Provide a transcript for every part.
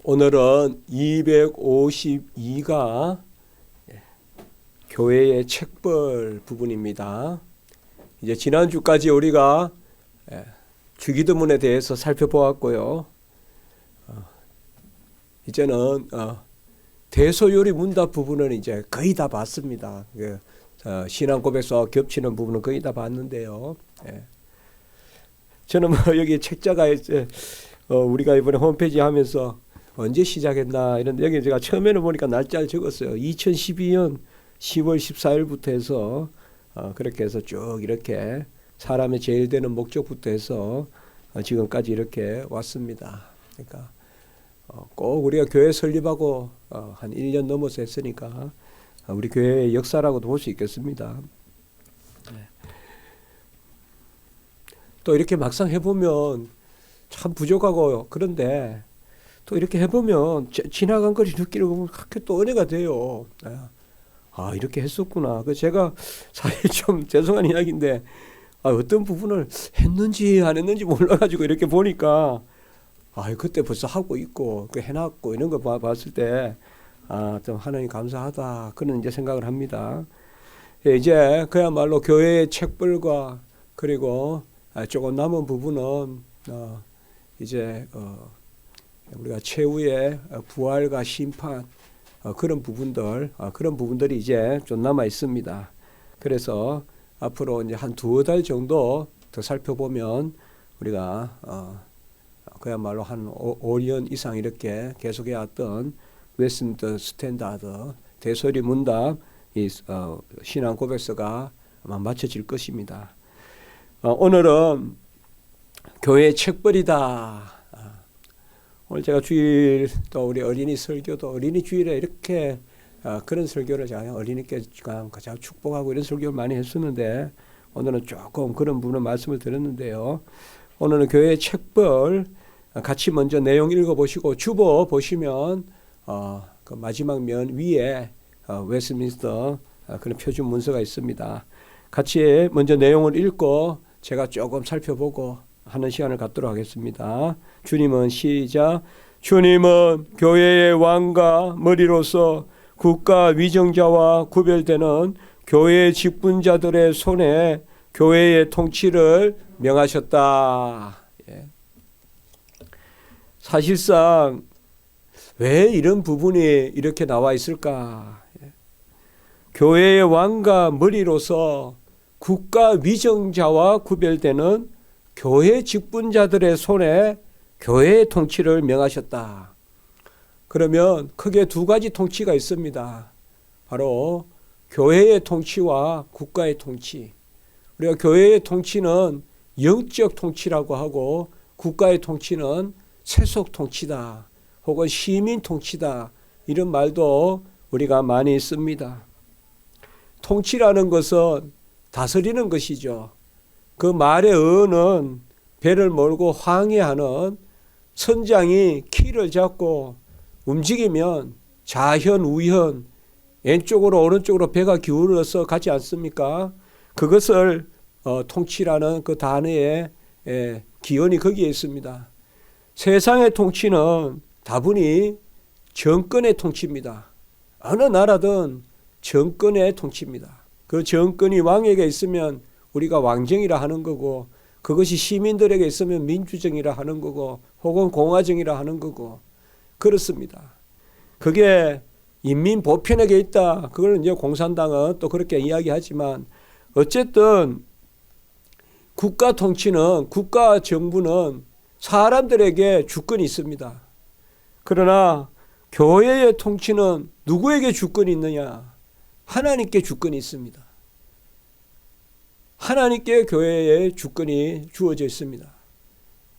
오늘은 252가 교회의 책벌 부분입니다. 이제 지난주까지 우리가 주기도문에 대해서 살펴보았고요. 이제는 대소요리 문답 부분은 이제 거의 다 봤습니다. 신앙 고백서와 겹치는 부분은 거의 다 봤는데요. 저는 여기 책자가 이제 우리가 이번에 홈페이지 하면서 언제 시작했나 이런 여기 제가 처음에는 보니까 날짜를 적었어요. 2012년 10월 14일부터 해서 그렇게 해서 쭉 이렇게 사람의 제일 되는 목적부터 해서 지금까지 이렇게 왔습니다. 그러니까 꼭 우리가 교회 설립하고 한 1년 넘어서 했으니까 우리 교회의 역사라고도 볼 수 있겠습니다. 또 이렇게 막상 해보면 참 부족하고 그런데 또 이렇게 해보면 지나간 걸 느끼는 보면 그렇게 또 은혜가 돼요. 이렇게 했었구나. 제가 사실 좀 죄송한 이야기인데 어떤 부분을 했는지 안 했는지 몰라가지고 이렇게 보니까 그때 벌써 하고 있고 해놨고 이런 거 봤을 때 좀 하나님 감사하다 그런 이제 생각을 합니다. 이제 그야말로 교회의 책벌과 그리고 조금 남은 부분은 이제 우리가 최후의 부활과 심판 그런 부분들이 이제 좀 남아 있습니다. 그래서 앞으로 이제 한 2달 정도 더 살펴보면 우리가 그야말로 한 5년 이상 이렇게 계속해왔던 웨스민스터 스탠다드 대소요리 문답 이 신앙 고백서가 아마 마쳐질 것입니다. 오늘은 교회의 책벌이다. 오늘 제가 주일 또 우리 어린이 설교도 어린이 주일에 이렇게 그런 설교를 제가 어린이께 가장 축복하고 이런 설교를 많이 했었는데 오늘은 조금 그런 부분의 말씀을 드렸는데요. 오늘은 교회의 책벌 같이 먼저 내용 읽어보시고 주보 보시면 그 마지막 면 위에 웨스민스터 그런 표준 문서가 있습니다. 같이 먼저 내용을 읽고 제가 조금 살펴보고 하는 시간을 갖도록 하겠습니다. 주님은 시작. 주님은 교회의 왕과 머리로서 국가 위정자와 구별되는 교회의 직분자들의 손에 교회의 통치를 명하셨다. 사실상 왜 이런 부분이 이렇게 나와 있을까? 교회의 왕과 머리로서 국가 위정자와 구별되는 교회 직분자들의 손에 교회의 통치를 명하셨다. 그러면 크게 2가지 통치가 있습니다. 바로 교회의 통치와 국가의 통치. 우리가 교회의 통치는 영적 통치라고 하고 국가의 통치는 세속 통치다. 혹은 시민 통치다. 이런 말도 우리가 많이 씁니다. 통치라는 것은 다스리는 것이죠. 그 말의 어는 배를 몰고 항해하는 선장이 키를 잡고 움직이면 좌현 우현 왼쪽으로 오른쪽으로 배가 기울어서 가지 않습니까? 그것을 통치라는 그 단어의 기원이 거기에 있습니다. 세상의 통치는 다분히 정권의 통치입니다. 어느 나라든 정권의 통치입니다. 그 정권이 왕에게 있으면 우리가 왕정이라 하는 거고 그것이 시민들에게 있으면 민주정이라 하는 거고 혹은 공화정이라 하는 거고 그렇습니다. 그게 인민 보편에게 있다. 그걸 이제 공산당은 또 그렇게 이야기하지만 어쨌든 국가 통치는 국가 정부는 사람들에게 주권이 있습니다. 그러나 교회의 통치는 누구에게 주권이 있느냐? 하나님께 주권이 있습니다. 하나님께 교회의 주권이 주어져 있습니다.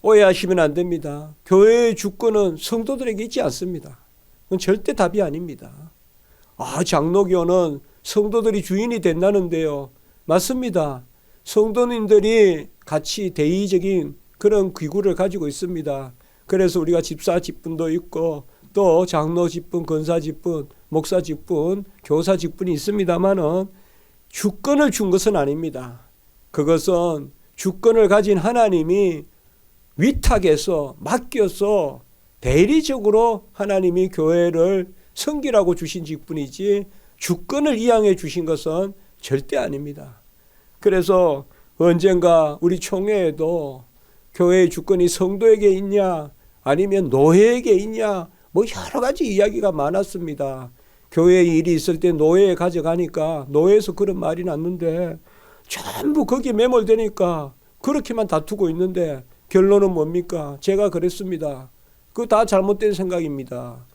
오해하시면 안 됩니다. 교회의 주권은 성도들에게 있지 않습니다. 그건 절대 답이 아닙니다. 장로교는 성도들이 주인이 된다는데요. 맞습니다. 성도님들이 같이 대의적인 그런 기구를 가지고 있습니다. 그래서 우리가 집사 직분도 있고 또 장로 직분, 권사 직분, 목사 직분, 교사 직분이 있습니다만은 주권을 준 것은 아닙니다. 그것은 주권을 가진 하나님이 위탁해서 맡겨서 대리적으로 하나님이 교회를 섬기라고 주신 직분이지 주권을 이양해 주신 것은 절대 아닙니다. 그래서 언젠가 우리 총회에도 교회의 주권이 성도에게 있냐 아니면 노회에게 있냐 뭐 여러 가지 이야기가 많았습니다. 교회에 일이 있을 때 노회에 가져가니까 노회에서 그런 말이 났는데 전부 거기에 매몰되니까 그렇게만 다투고 있는데 결론은 뭡니까? 제가 그랬습니다. 그거 다 잘못된 생각입니다.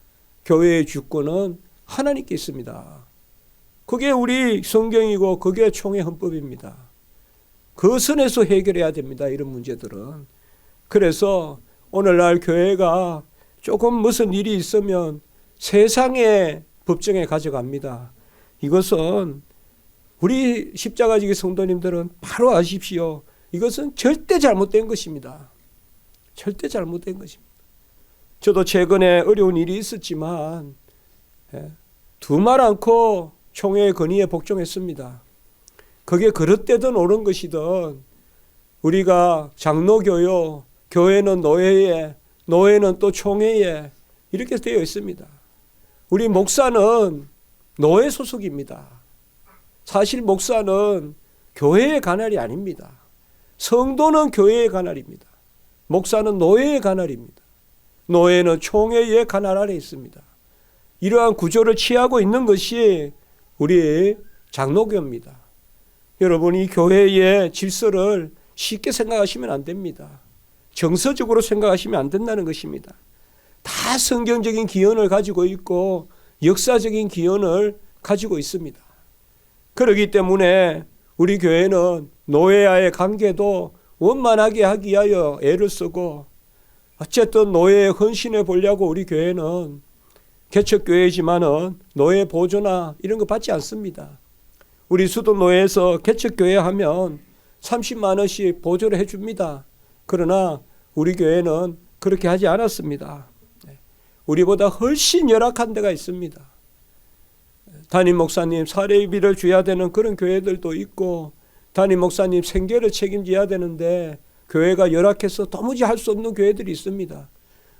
교회의 주권은 하나님께 있습니다. 그게 우리 성경이고 그게 총회 헌법입니다. 그 선에서 해결해야 됩니다. 이런 문제들은. 그래서 오늘날 교회가 조금 무슨 일이 있으면 세상의 법정에 가져갑니다. 이것은 우리 십자가지기 성도님들은 바로 아십시오. 이것은 절대 잘못된 것입니다. 절대 잘못된 것입니다. 저도 최근에 어려운 일이 있었지만 두말 않고 총회의 건의에 복종했습니다. 그게 그릇되든 옳은 것이든 우리가 장로교요, 교회는 노회에, 노회는 또 총회에 이렇게 되어 있습니다. 우리 목사는 노회 소속입니다. 사실 목사는 교회의 관할이 아닙니다. 성도는 교회의 관할입니다. 목사는 노회의 관할입니다. 노회는 총회의 관할 아래 있습니다. 이러한 구조를 취하고 있는 것이 우리 장로교입니다. 여러분, 이 교회의 질서를 쉽게 생각하시면 안 됩니다. 정서적으로 생각하시면 안 된다는 것입니다. 다 성경적인 기원을 가지고 있고 역사적인 기원을 가지고 있습니다. 그렇기 때문에 우리 교회는 노회와의 관계도 원만하게 하기 위하여 애를 쓰고 어쨌든 노회에 헌신해 보려고 우리 교회는 개척교회지만은 노회 보조나 이런 거 받지 않습니다. 우리 수도노회에서 개척교회 하면 30만 원씩 보조를 해줍니다. 그러나 우리 교회는 그렇게 하지 않았습니다. 우리보다 훨씬 열악한 데가 있습니다. 담임 목사님 사례비를 줘야 되는 그런 교회들도 있고 담임 목사님 생계를 책임져야 되는데 교회가 열악해서 도무지 할 수 없는 교회들이 있습니다.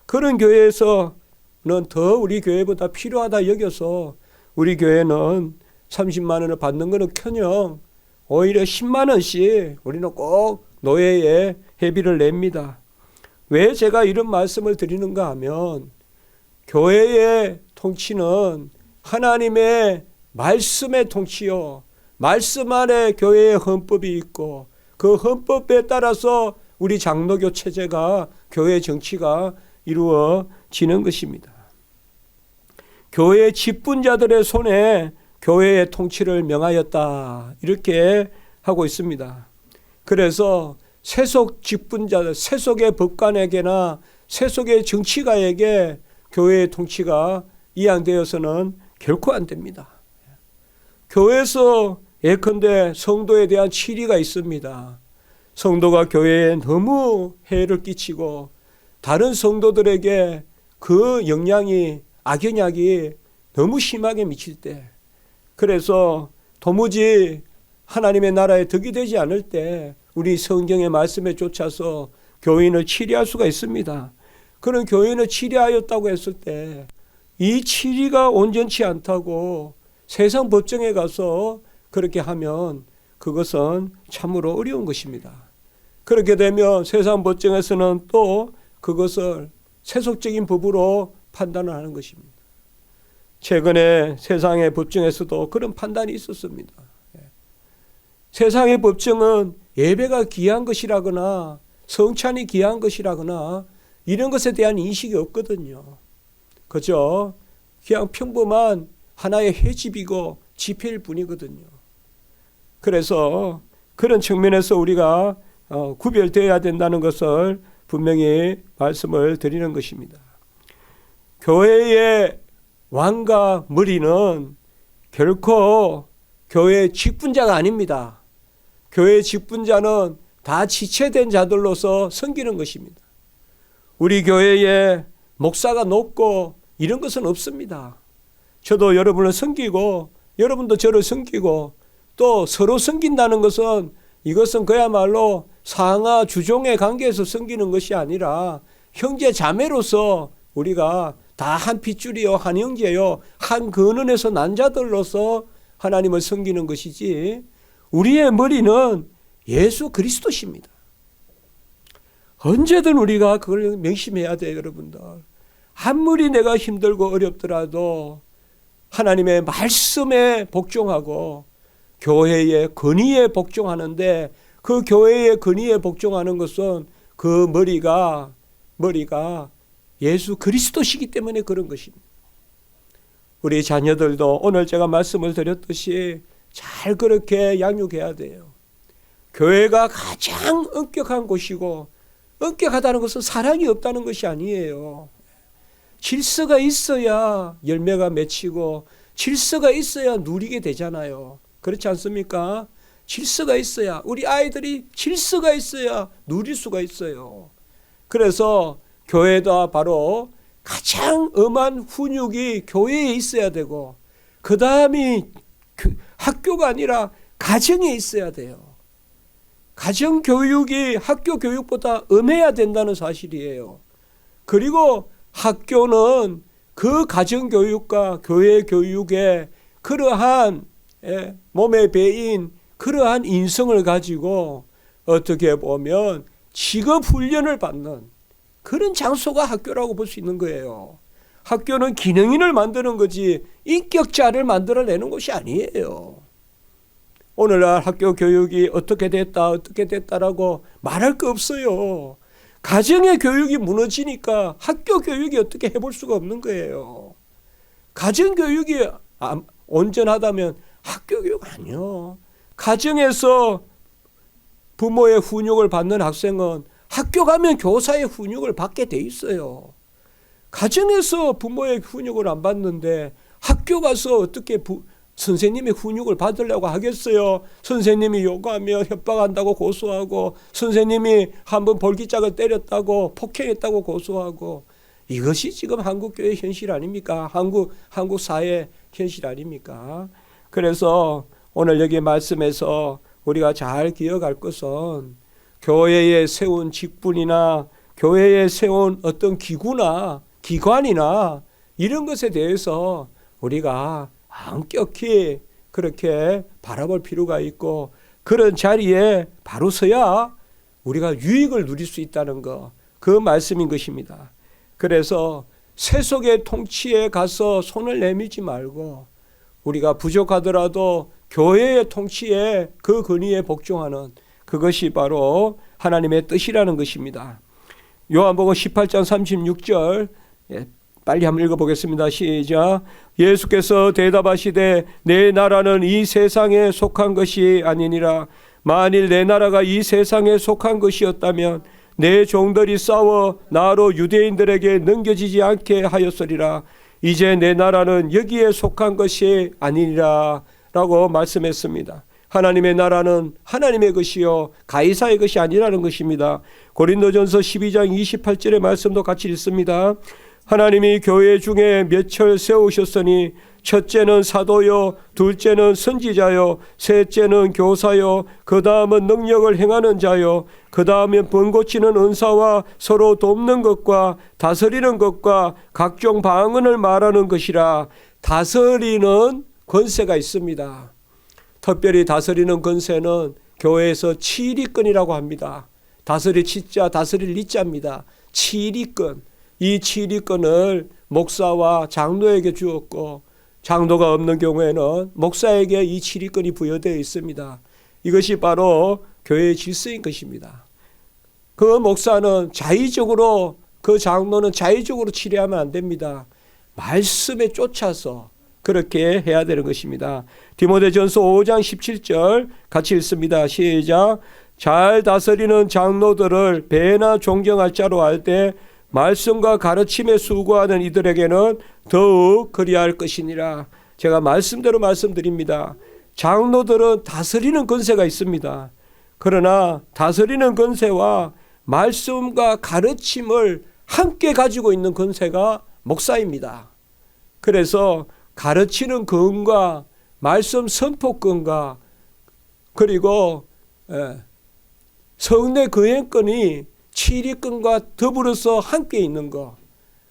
그런 교회에서는 더 우리 교회보다 필요하다 여겨서 우리 교회는 30만 원을 받는 것은커녕 오히려 10만 원씩 우리는 꼭 노회에 회비를 냅니다. 왜 제가 이런 말씀을 드리는가 하면 교회의 통치는 하나님의 말씀의 통치요. 말씀 안에 교회의 헌법이 있고 그 헌법에 따라서 우리 장로교 체제가 교회 정치가 이루어지는 것입니다. 교회 직분자들의 손에 교회의 통치를 명하였다. 이렇게 하고 있습니다. 그래서 세속 직분자들, 세속의 법관에게나 세속의 정치가에게 교회의 통치가 이양되어서는 결코 안 됩니다. 교회에서 예컨대 성도에 대한 치리가 있습니다. 성도가 교회에 너무 해를 끼치고 다른 성도들에게 그 영향이 악영향이 너무 심하게 미칠 때 그래서 도무지 하나님의 나라에 덕이 되지 않을 때 우리 성경의 말씀에 쫓아서 교인을 치리할 수가 있습니다. 그런 교인을 치리하였다고 했을 때 이 치리가 온전치 않다고 세상 법정에 가서 그렇게 하면 그것은 참으로 어려운 것입니다. 그렇게 되면 세상 법정에서는 또 그것을 세속적인 법으로 판단을 하는 것입니다. 최근에 세상의 법정에서도 그런 판단이 있었습니다. 세상의 법정은 예배가 귀한 것이라거나 성찬이 귀한 것이라거나 이런 것에 대한 인식이 없거든요. 그죠? 그냥 평범한 하나의 회집이고 집회일 뿐이거든요. 그래서 그런 측면에서 우리가 구별되어야 된다는 것을 분명히 말씀을 드리는 것입니다. 교회의 왕과 머리는 결코 교회의 직분자가 아닙니다. 교회의 직분자는 다 지체된 자들로서 섬기는 것입니다. 우리 교회에 목사가 높고 이런 것은 없습니다. 저도 여러분을 섬기고 여러분도 저를 섬기고 또 서로 섬긴다는 것은 이것은 그야말로 상하 주종의 관계에서 섬기는 것이 아니라 형제 자매로서 우리가 다 한 핏줄이요, 한 형제요, 한 근원에서 난 자들로서 하나님을 섬기는 것이지, 우리의 머리는 예수 그리스도십니다. 언제든 우리가 그걸 명심해야 돼요, 여러분들. 아무리 내가 힘들고 어렵더라도 하나님의 말씀에 복종하고 교회의 권위에 복종하는데, 그 교회의 권위에 복종하는 것은 그 머리가 예수 그리스도시기 때문에 그런 것입니다. 우리 자녀들도 오늘 제가 말씀을 드렸듯이 잘 그렇게 양육해야 돼요. 교회가 가장 엄격한 곳이고, 엄격하다는 것은 사랑이 없다는 것이 아니에요. 질서가 있어야 열매가 맺히고, 질서가 있어야 누리게 되잖아요. 그렇지 않습니까? 질서가 있어야, 우리 아이들이 질서가 있어야 누릴 수가 있어요. 그래서 교회도 바로 가장 엄한 훈육이 교회에 있어야 되고, 그 다음이 학교가 아니라 가정에 있어야 돼요. 가정교육이 학교 교육보다 엄해야 된다는 사실이에요. 그리고 학교는 그 가정교육과 교회 교육에 그러한 몸에 배인 그러한 인성을 가지고 어떻게 보면 직업훈련을 받는 그런 장소가 학교라고 볼 수 있는 거예요. 학교는 기능인을 만드는 거지 인격자를 만들어내는 것이 아니에요. 오늘날 학교 교육이 어떻게 됐다라고 말할 거 없어요. 가정의 교육이 무너지니까 학교 교육이 어떻게 해볼 수가 없는 거예요. 가정 교육이 온전하다면 학교 교육 아니요. 가정에서 부모의 훈육을 받는 학생은 학교 가면 교사의 훈육을 받게 돼 있어요. 가정에서 부모의 훈육을 안 받는데 학교 가서 어떻게 선생님의 훈육을 받으려고 하겠어요? 선생님이 요구하며 협박한다고 고소하고, 선생님이 한번 볼기짝을 때렸다고 폭행했다고 고소하고, 이것이 지금 한국교회 현실 아닙니까? 한국 사회 현실 아닙니까? 그래서 오늘 여기 말씀에서 우리가 잘 기억할 것은, 교회에 세운 직분이나 교회에 세운 어떤 기구나 기관이나 이런 것에 대해서 우리가 엄격히 그렇게 바라볼 필요가 있고, 그런 자리에 바로 서야 우리가 유익을 누릴 수 있다는 것, 그 말씀인 것입니다. 그래서 세속의 통치에 가서 손을 내밀지 말고, 우리가 부족하더라도 교회의 통치에 그 권위에 복종하는, 그것이 바로 하나님의 뜻이라는 것입니다. 요한복음 18장 36절 빨리 한번 읽어보겠습니다. 시작. 예수께서 대답하시되 내 나라는 이 세상에 속한 것이 아니니라. 만일 내 나라가 이 세상에 속한 것이었다면 내 종들이 싸워 나로 유대인들에게 넘겨지지 않게 하였으리라. 이제 내 나라는 여기에 속한 것이 아니니라 라고 말씀했습니다. 하나님의 나라는 하나님의 것이요 가이사의 것이 아니라는 것입니다. 고린도전서 12장 28절의 말씀도 같이 읽습니다. 하나님이 교회 중에 몇을 세우셨으니 첫째는 사도요, 둘째는 선지자요, 셋째는 교사요, 그 다음은 능력을 행하는 자요, 그 다음엔 번고치는 은사와 서로 돕는 것과 다스리는 것과 각종 방언을 말하는 것이라. 다스리는 권세가 있습니다. 특별히 다스리는 권세는 교회에서 치리권이라고 합니다. 다스릴 치자, 다스릴 리자입니다. 치리권. 이 치리권을 목사와 장로에게 주었고, 장로가 없는 경우에는 목사에게 이 치리권이 부여되어 있습니다. 이것이 바로 교회의 질서인 것입니다. 그 목사는 자의적으로, 그 장로는 자의적으로 치리하면 안 됩니다. 말씀에 쫓아서 그렇게 해야 되는 것입니다. 디모데전서 5장 17절 같이 읽습니다. 시작. 잘 다스리는 장로들을 배나 존경할 자로 알 때 말씀과 가르침에 수고하는 이들에게는 더욱 그리할 것이니라. 제가 말씀대로 말씀드립니다. 장로들은 다스리는 권세가 있습니다. 그러나 다스리는 권세와 말씀과 가르침을 함께 가지고 있는 권세가 목사입니다. 그래서 가르치는 권과 말씀 선포권과 그리고 성례 거행권이 치리권과 더불어서 함께 있는 것,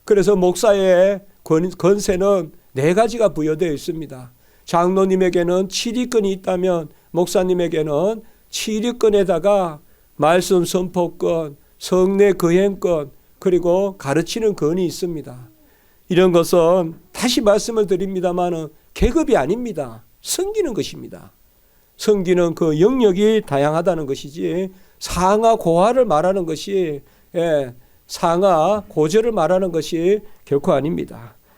그래서 목사의 권세는 네 가지가 부여되어 있습니다. 장로님에게는 7위권이 있다면 목사님에게는 7위권에다가 말씀 선포권, 성례 거행권, 그리고 가르치는 권이 있습니다. 이런 것은 다시 말씀을 드립니다마는 계급이 아닙니다. 섬기는 것입니다. 섬기는 그 영역이 다양하다는 것이지 상하 고하를 말하는 것이 상하 고저를 말하는 것이 결코 아닙니다.